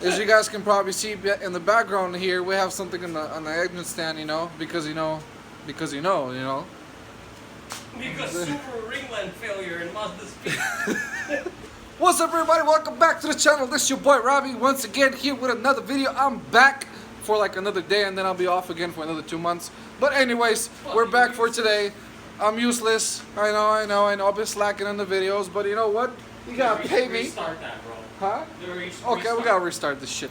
As you guys can probably see in the background here, we have something on the engine stand, you know, because you know. Because super ringland failure in Mazdaspeed. What's up, everybody? Welcome back to the channel. This is your boy Robbie once again here with another video. I'm back for like another day and then I'll be off again for another 2 months. But anyways, we're back for today. I'm useless. I know. I've been slacking on the videos, but you know what? You gotta pay me. Restart that, bro. Huh? Okay, we gotta restart this shit.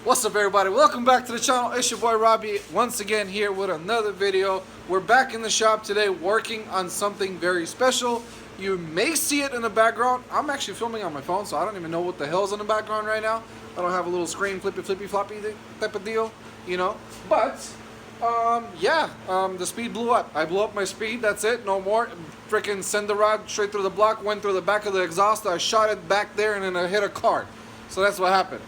What's up, everybody? Welcome back to the channel. It's your boy Robbie once again here with another video. We're back in the shop today working on something very special. You may see it in the background. I'm actually filming on my phone, so I don't even know what the hell's in the background right now. I don't have a little screen flippy floppy type of deal, you know. But the speed blew up. I blew up my speed. That's it. No more. Freaking send the rod straight through the block. Went through the back of the exhaust. I shot it back there, and then I hit a car. So that's what happened.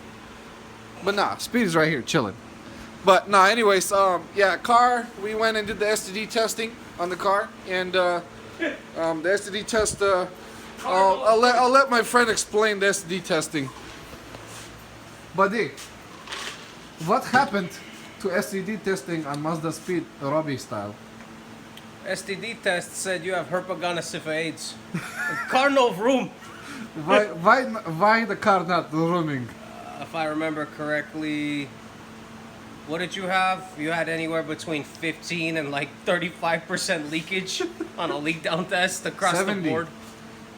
But nah, speed is right here, chilling. But nah, anyways, car. We went and did the STD testing on the car, and the STD test. I'll let my friend explain the STD testing. Buddy, what happened to STD testing on Mazdaspeed Robbie style? STD test said you have herpaganosyphiades. Car no room. Why the car not rooming? If I remember correctly, what did you have? You had anywhere between 15 and like 35% leakage on a leak down test across 70. the board.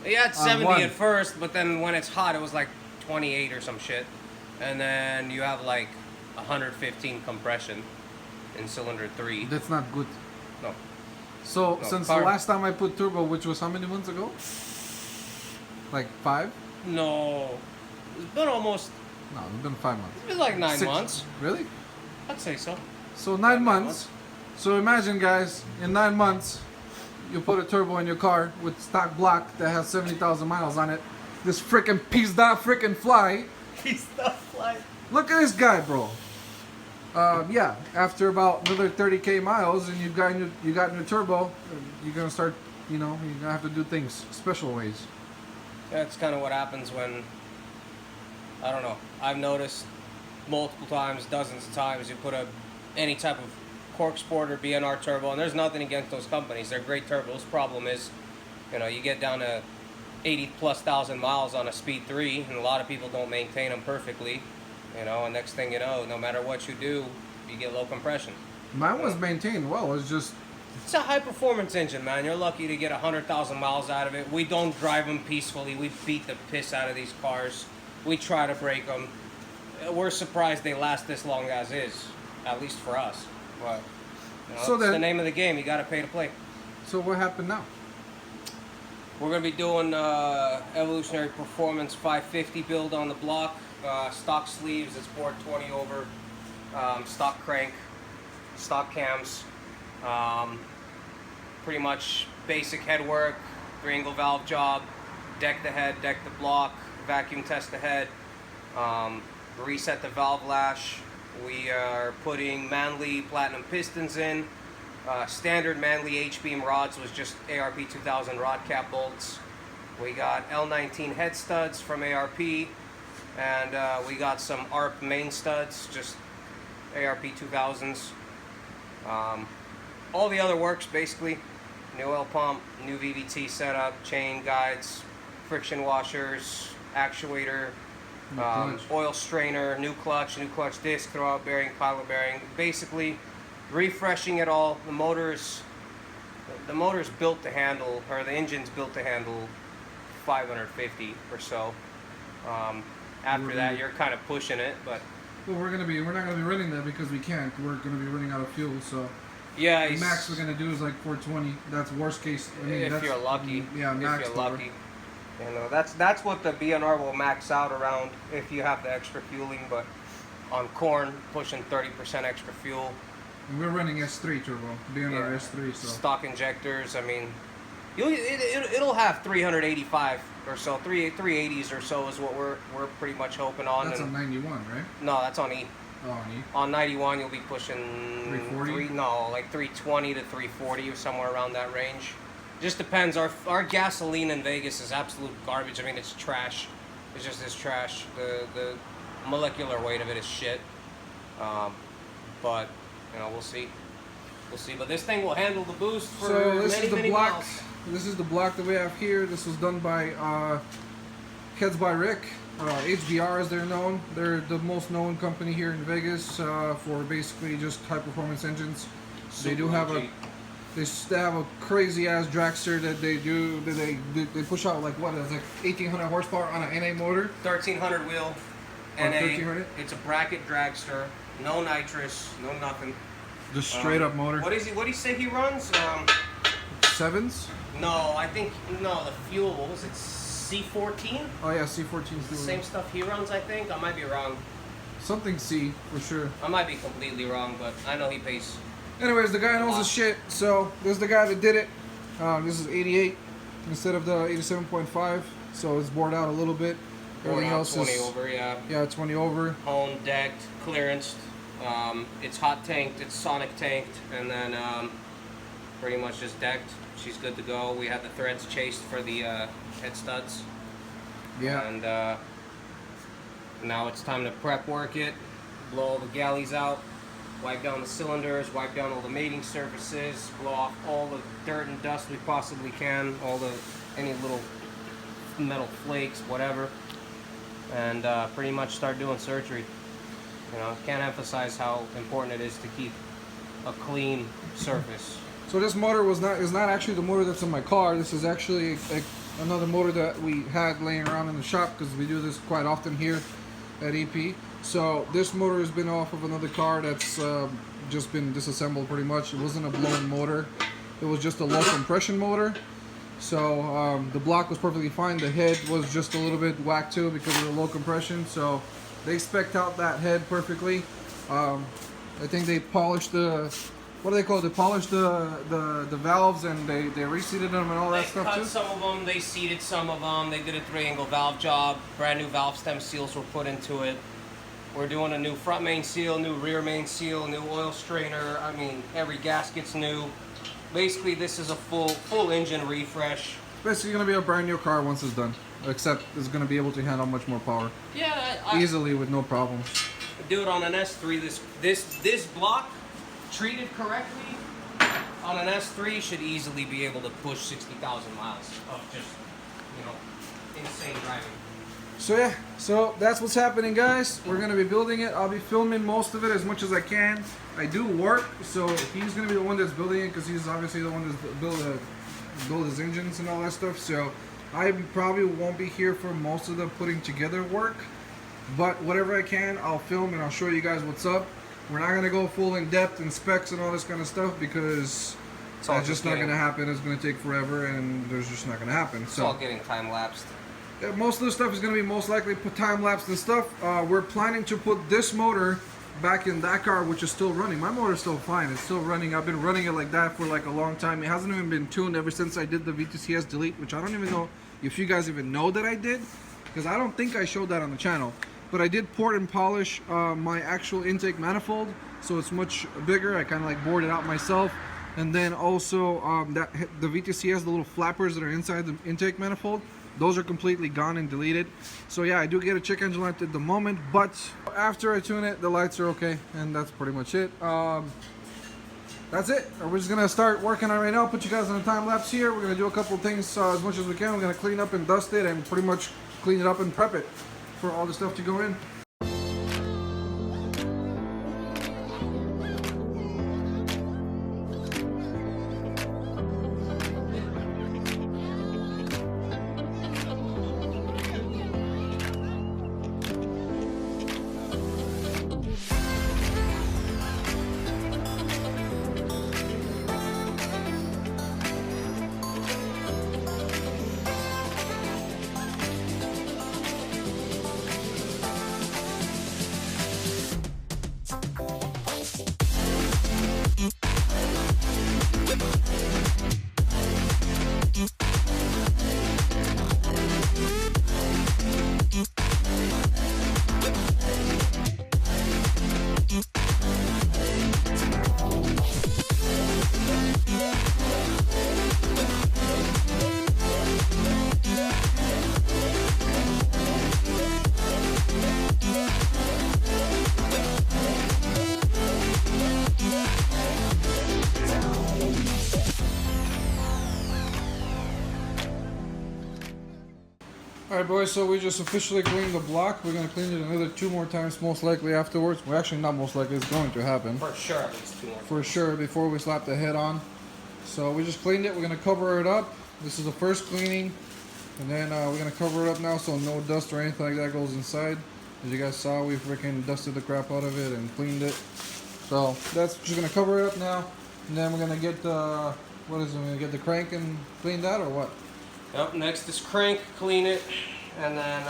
You had 70 one. at first, but then when it's hot, it was like 28 or some shit. And then you have like 115 compression in cylinder 3. That's not good. No. So, since the last time I put turbo, which was how many months ago? Like 5? No. It's been almost... No, it's been 5 months. It's been like 9 months. Really? I'd say so. So 9 months. So imagine, guys, in 9 months, you put a turbo in your car with stock block that has 70,000 miles on it. This freaking piece that freaking fly. Piece that fly. Look at this guy, bro. After about another 30k miles and you got your turbo, you're gonna start, you're gonna have to do things special ways. That's kind of what happens when, I don't know, I've noticed multiple times, dozens of times, you put any type of cork sport or BNR turbo, and there's nothing against those companies. They're great turbos. Problem is, you get down to 80,000+ miles on a Speed 3, and a lot of people don't maintain them perfectly, and next thing you know, no matter what you do, you get low compression. Mine was maintained well. It's just... It's a high-performance engine, man. You're lucky to get 100,000 miles out of it. We don't drive them peacefully. We beat the piss out of these cars. We try to break them. We're surprised they last this long as is, at least for us. But so it's the name of the game. You got to pay to play. So what happened now? We're going to be doing Evolutionary Performance 550 build on the block. Stock sleeves, it's bored 20 over. Stock crank, stock cams. Pretty much basic head work, 3-angle valve job, deck the head, deck the block, vacuum test the head, reset the valve lash. We are putting Manley platinum pistons in. Standard Manley H-beam rods was just ARP 2000 rod cap bolts. We got L19 head studs from ARP, and we got some ARP main studs, just ARP 2000s. All the other works basically, new oil pump, new VVT setup, chain guides, friction washers, actuator, oil strainer, new clutch disc, throwout bearing, pilot bearing, basically refreshing it all. The motor's built to handle, or the engine's built to handle 550 or so. After that, you're kind of pushing it, but well, we're not gonna be running that because we can't. We're gonna be running out of fuel, so yeah. The max we're gonna do is like 420. That's worst case. I mean, if you're lucky. Yeah, max. If you're lucky. That's what the BNR will max out around if you have the extra fueling. But on corn, pushing 30% extra fuel. And we're running S3 turbo, BNR S3. So stock injectors. I mean, it'll have 385 or so, 380s or so is what we're pretty much hoping on. That's on 91, right? No, that's on E. Oh, on E. On 91, you'll be pushing 340. like 320 to 340 or somewhere around that range. Just depends. Our gasoline in Vegas is absolute garbage. I mean, it's trash. It's just this trash. The molecular weight of it is shit. But you know, we'll see. We'll see. But this thing will handle the boost for many block. miles. This is the block that we have here. This was done by Heads by Rick. HBR, as they're known. They're the most known company here in Vegas for basically just high performance engines. They do have they have a crazy ass dragster that they do. They push out like what is like 1800 horsepower on an NA motor. 1300 wheel. NA. 1300. It's a bracket dragster. No nitrous. No nothing. Just straight up motor. What do you say he runs? Sevens? No, I think the fuel. What was it? C14? Oh yeah, C14 is the same stuff he runs. I think I might be wrong. Something C for sure. I might be completely wrong, but I know he pays. Anyways, the guy knows his shit. So this is the guy that did it. This is 88 instead of the 87.5. So it's bored out a little bit. Everything else 20 is over, yeah. Yeah, 20 over. Honed, decked, clearanced. It's hot tanked. It's sonic tanked, and then pretty much just decked. She's good to go. We had the threads chased for the head studs. Yeah. And now it's time to prep work it, blow all the galleys out, wipe down the cylinders, wipe down all the mating surfaces, blow off all the dirt and dust we possibly can, any little metal flakes, whatever, and pretty much start doing surgery. You know, can't emphasize how important it is to keep a clean surface. So this motor is not actually the motor that's in my car. This is actually another motor that we had laying around in the shop because we do this quite often here at EP. So this motor has been off of another car that's just been disassembled pretty much. It wasn't a blown motor. It was just a low compression motor. So the block was perfectly fine. The head was just a little bit whacked too because of the low compression. So they spec'd out that head perfectly. I think they polished the, what do they call it? They polished the valves and they reseated them and all that stuff too? They cut some of them, they seated some of them, they did a 3-angle valve job, brand new valve stem seals were put into it. We're doing a new front main seal, new rear main seal, new oil strainer, I mean, every gasket's new. Basically, this is a full engine refresh. It's basically going to be a brand new car once it's done, except it's going to be able to handle much more power. Yeah, easily with no problems. Do it on an S3, this block, treated correctly, on an S3 should easily be able to push 60,000 miles of just, you know, insane driving. So yeah, so that's what's happening, guys. We're gonna be building it. I'll be filming most of it as much as I can. I do work, so he's gonna be the one that's building it because he's obviously the one that's build his engines and all that stuff. So I probably won't be here for most of the putting together work, but whatever I can, I'll film and I'll show you guys what's up. We're not gonna go full in depth and specs and all this kind of stuff because that's just not gonna happen. It's gonna take forever, and there's just not gonna happen. It's all getting time lapsed. Yeah, most of the stuff is gonna be most likely time lapsed and stuff. We're planning to put this motor back in that car, which is still running. My motor's still fine. It's still running. I've been running it like that for like a long time. It hasn't even been tuned ever since I did the VTCS delete, which I don't even know if you guys even know that I did, because I don't think I showed that on the channel. But I did port and polish my actual intake manifold, so it's much bigger. I kind of like bored it out myself. And then also the VTCS, the little flappers that are inside the intake manifold, those are completely gone and deleted. So yeah, I do get a check engine light at the moment, but after I tune it, the lights are okay, and that's pretty much it. That's it. We're just gonna start working on it right now. Put you guys on a time lapse here. We're gonna do a couple of things as much as we can. We're gonna clean up and dust it, and pretty much clean it up and prep it for all the stuff to go in. Alright boys, so we just officially cleaned the block. We're going to clean it another 2 more times most likely afterwards. Well, actually not most likely, it's going to happen. For sure at least 2 more. For sure, before we slap the head on. So we just cleaned it, we're going to cover it up. This is the first cleaning. And then we're going to cover it up now so no dust or anything like that goes inside. As you guys saw, we freaking dusted the crap out of it and cleaned it. So that's just going to cover it up now. And then we're going to get the, what is it, we're going to get the crank and clean that or what? Up next is crank, clean it, and then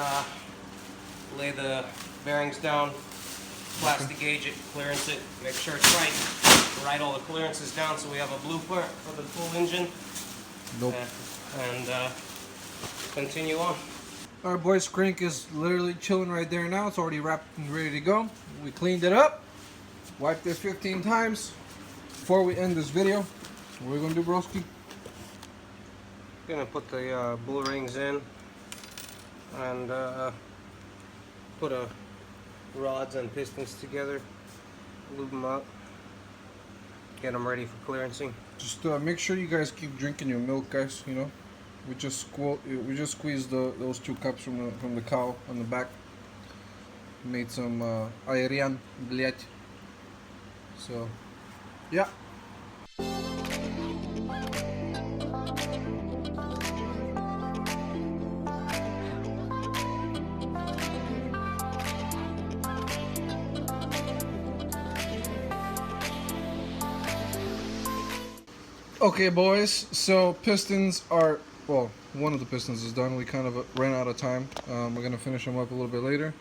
lay the bearings down, plastic gauge it, clearance it, make sure it's right. Write all the clearances down so we have a blueprint for the full engine. Nope. And continue on. Our boy's crank is literally chilling right there now. It's already wrapped and ready to go. We cleaned it up, wiped it 15 times. Before we end this video, what are we gonna do, broski? Gonna put the bull rings in and put rods and pistons together, lube them up, get them ready for clearancing. Just make sure you guys keep drinking your milk, guys. You know, we just squeezed those 2 cups from the cow on the back. Made some ayran, блять. So, yeah. Okay boys, so pistons are, well, one of the pistons is done. We kind of ran out of time. We're going to finish them up a little bit later.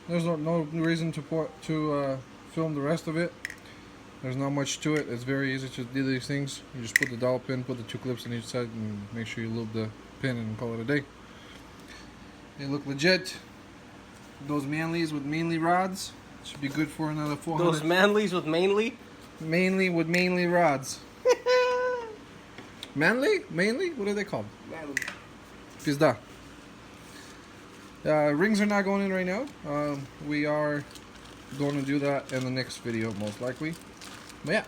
There's no reason to film the rest of it. There's not much to it. It's very easy to do these things. You just put the dowel pin, put the 2 clips on each side, and make sure you lube the pin and call it a day. They look legit. Those Manleys with mainly rods should be good for another 400. Those Manleys with mainly? Mainly with mainly rods. Manly? Mainly? What are they called? Manly. Pizda. Rings are not going in right now. We are going to do that in the next video, most likely. But yeah.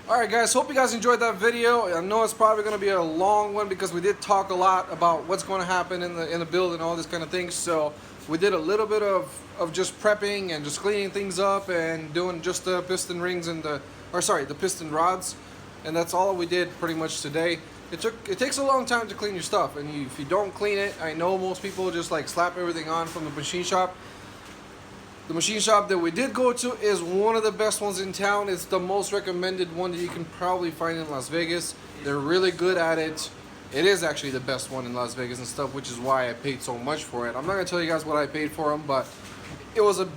Alright guys, hope you guys enjoyed that video. I know it's probably going to be a long one because we did talk a lot about what's going to happen in the build and all this kind of things. So we did a little bit of just prepping and just cleaning things up and doing just the piston rings and the piston rods. And that's all we did pretty much today. It takes a long time to clean your stuff, and if you don't clean it, I know most people just like slap everything on from the machine shop. The machine shop that we did go to is one of the best ones in town. It's the most recommended one that you can probably find in Las Vegas. They're really good at it. It is actually the best one in Las Vegas and stuff, which is why I paid so much for it. I'm not gonna tell you guys what I paid for them, but it was a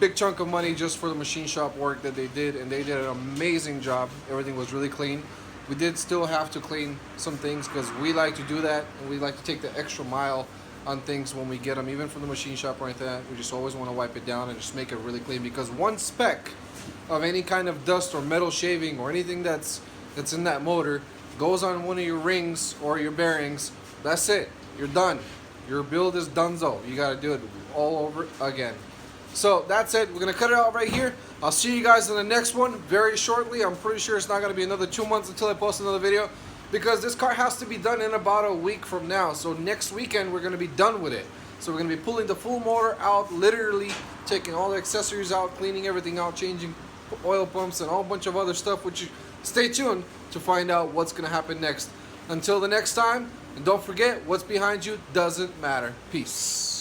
big chunk of money just for the machine shop work that they did, and they did an amazing job. Everything was really clean. We did still have to clean some things because we like to do that, and we like to take the extra mile on things when we get them, even from the machine shop or anything like that. We just always want to wipe it down and just make it really clean, because one speck of any kind of dust or metal shaving or anything that's in that motor goes on one of your rings or your bearings. That's it. You're done. Your build is donezo. You got to do it all over again. So that's it. We're going to cut it out right here. I'll see you guys in the next one very shortly. I'm pretty sure it's not going to be another 2 months until I post another video, because this car has to be done in about a week from now. So next weekend we're going to be done with it. So we're going to be pulling the full motor out, literally taking all the accessories out, cleaning everything out, changing oil pumps and a whole bunch of other stuff, which stay tuned to find out what's going to happen next. Until the next time, and don't forget, what's behind you doesn't matter. Peace.